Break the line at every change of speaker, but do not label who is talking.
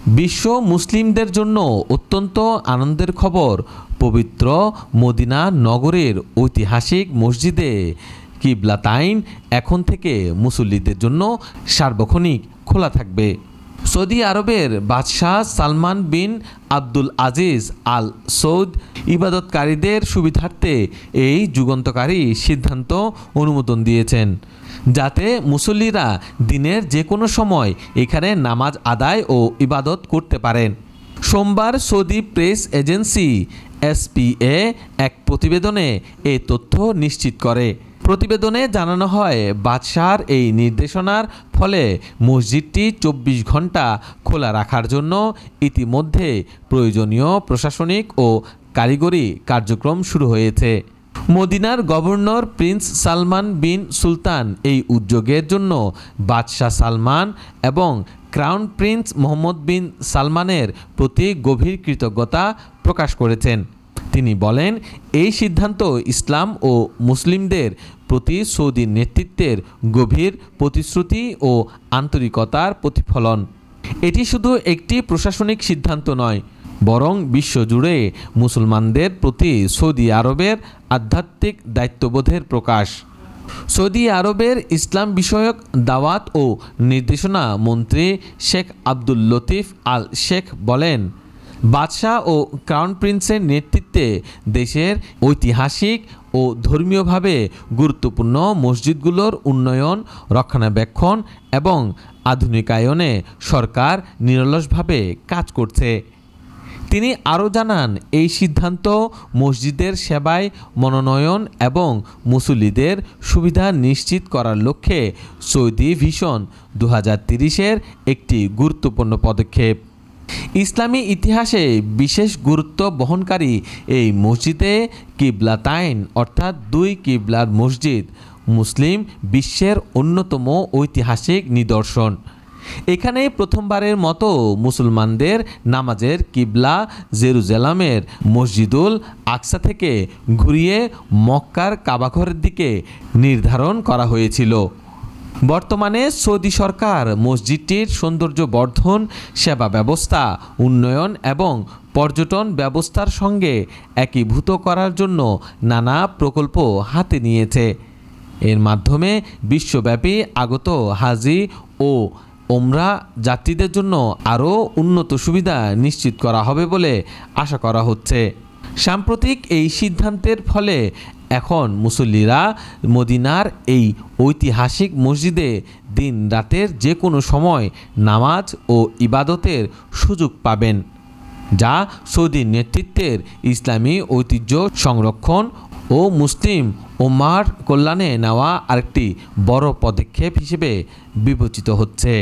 বিশ্ব মুসলিমদের জন্য অত্যন্ত আনন্দের খবর, পবিত্র মদিনা নগরের ঐতিহাসিক মসজিদে কিবলাতাইন এখন থেকে মুসল্লিদের জন্য সার্বক্ষণিক খোলা থাকবে। সৌদি আরবের বাদশাহ সালমান বিন আব্দুল আজিজ আল সৌদ ইবাদতকারীদের সুবিধার্থে এই যুগান্তকারী সিদ্ধান্ত অনুমোদন দিয়েছেন, যাতে মুসল্লিরা দিনের যে কোনো সময় এখানে নামাজ আদায় ও ইবাদত করতে পারেন। সোমবার সৌদি প্রেস এজেন্সি এসপিএ এক প্রতিবেদনে এই তথ্য নিশ্চিত করে। প্রতিবেদনে জানানো হয়, বাদশাহর এই নির্দেশনার ফলে মসজিদটি 24 ঘন্টা খোলা রাখার জন্য ইতিমধ্যে প্রয়োজনীয় প্রশাসনিক ও কারিগরি কার্যক্রম শুরু হয়েছে। মদিনার গভর্নর প্রিন্স সালমান বিন সুলতান এই উদ্যোগের জন্য বাদশাহ সালমান এবং ক্রাউন প্রিন্স মোহাম্মদ বিন সালমানের প্রতি গভীর কৃতজ্ঞতা প্রকাশ করেছেন। তিনি বলেন, এই সিদ্ধান্ত ইসলাম ও মুসলিমদের প্রতি সৌদি নেতৃত্বের গভীর প্রতিশ্রুতি ও আন্তরিকতার প্রতিফলন। এটি শুধু একটি প্রশাসনিক সিদ্ধান্ত নয়, বরং বিশ্বজুড়ে মুসলমানদের প্রতি সৌদি আরবের আধ্যাত্মিক দায়িত্ববোধের প্রকাশ। সৌদি আরবের ইসলাম বিষয়ক দাওয়াত ও নির্দেশনা মন্ত্রী শেখ আব্দুল লতিফ আল শেখ বলেন, বাদশাহ ও ক্রাউন প্রিন্সের নেতৃত্বে দেশের ঐতিহাসিক ও ধর্মীয়ভাবে গুরুত্বপূর্ণ মসজিদগুলোর উন্নয়ন, রক্ষণাবেক্ষণ এবং আধুনিকায়নে সরকার নিরলসভাবে কাজ করছে। তিনি আরও জানান, এই সিদ্ধান্ত মসজিদের সেবায় মনোনয়ন এবং মুসল্লিদের সুবিধা নিশ্চিত করার লক্ষ্যে সৌদি ভিশন 2030-এর একটি গুরুত্বপূর্ণ পদক্ষেপ। ইসলামী ইতিহাসে বিশেষ গুরুত্ব বহনকারী এই মসজিদে কিবলাতাইন অর্থাৎ 2 কিবলার মসজিদ মুসলিম বিশ্বের অন্যতম ঐতিহাসিক নিদর্শন। এখানে প্রথমবারের মতো মুসলমানদের নামাজের কিবলা জেরুজালেমের মসজিদুল আকসা থেকে ঘুরিয়ে মক্কার কাবাঘরের দিকে নির্ধারণ করা হয়েছিল। বর্তমানে সৌদি সরকার মসজিদটির সৌন্দর্য বর্ধন, সেবা ব্যবস্থা উন্নয়ন এবং পর্যটন ব্যবস্থার সঙ্গে একীভূত করার জন্য নানা প্রকল্প হাতে নিয়েছে। এর মাধ্যমে বিশ্বব্যাপী আগত হাজি ও ওমরা যাত্রীদের জন্য আরও উন্নত সুবিধা নিশ্চিত করা হবে বলে আশা করা হচ্ছে। সাম্প্রতিক এই সিদ্ধান্তের ফলে এখন মুসল্লিরা মদিনার এই ঐতিহাসিক মসজিদে দিন রাতের যে কোনো সময় নামাজ ও ইবাদতের সুযোগ পাবেন, যা সৌদি নেতৃত্বের ইসলামী ঐতিহ্য সংরক্ষণ ও মুসলিম উম্মাহর কল্যাণে নেওয়া আরেকটি বড় পদক্ষেপ হিসেবে বিবেচিত হচ্ছে।